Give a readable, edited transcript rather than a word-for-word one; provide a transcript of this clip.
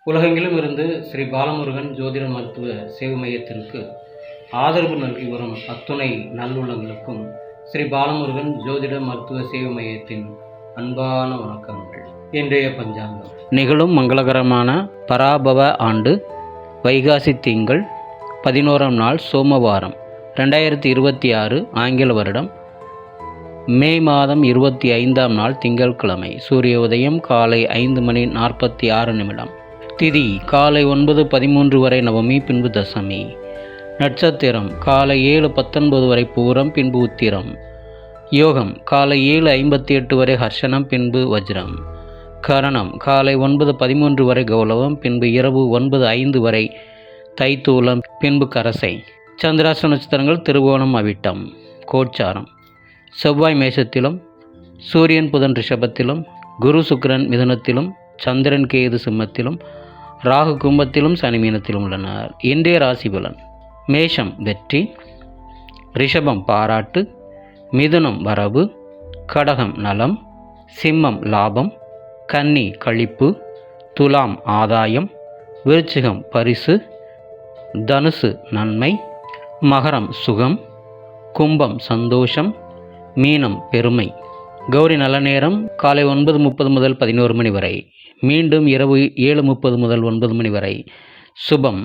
உலகெங்கிலும் இருந்து ஸ்ரீ பாலமுருகன் ஜோதிட மருத்துவ சேவை மையத்திற்கு ஆதரவு நல்கி வரும் அத்துணை நல்லுள்ளங்களுக்கும் ஸ்ரீ பாலமுருகன் ஜோதிட மருத்துவ சேவை மையத்தின் அன்பான வணக்கங்கள். இன்றைய பஞ்சாங்கம் நிகழும் மங்களகரமான பராபவ ஆண்டு வைகாசி திங்கள் 11ஆம் நாள் சோமவாரம் 2026 ஆங்கில வருடம் மே மாதம் 25ஆம் நாள் திங்கட்கிழமை. சூரிய உதயம் காலை 5:46 திதி காலை 9:13 வரை நவமி, பின்பு தசமி. நட்சத்திரம் காலை 7:19 வரை பூரம், பின்பு உத்திரம். யோகம் காலை 7:58 வரை ஹர்ஷனம், பின்பு வஜ்ரம். கரணம் காலை 9:13 வரை கௌலவம், பின்பு இரவு 9:05 வரை தைத்தூலம், பின்பு கரசை. சந்திராஷ்ட நட்சத்திரங்கள் திருவோணம், அவிட்டம். கோச்சாரம் செவ்வாய் மேஷத்திலும், சூரியன் புதன் ரிஷபத்திலும், குரு சுக்கிரன் மிதுனத்திலும், சந்திரன் கேது சிம்மத்திலும், ராகு கும்பத்திலும், சனி மீனத்திலும் உள்ளனர். இன்றைய ராசி பலன்: மேஷம் வெற்றி, ரிஷபம் பாராட்டு, மிதுனம் வரவு, கடகம் நலம், சிம்மம் லாபம், கன்னி களிப்பு, துலாம் ஆதாயம், விருச்சிகம் பரிசு, தனுசு நன்மை, மகரம் சுகம், கும்பம் சந்தோஷம், மீனம் பெருமை. கௌரி நல்ல நேரம் காலை 9:30 முதல் 11 மணி வரை, மீண்டும் இரவு 7:30 முதல் 9 மணி வரை. சுபம்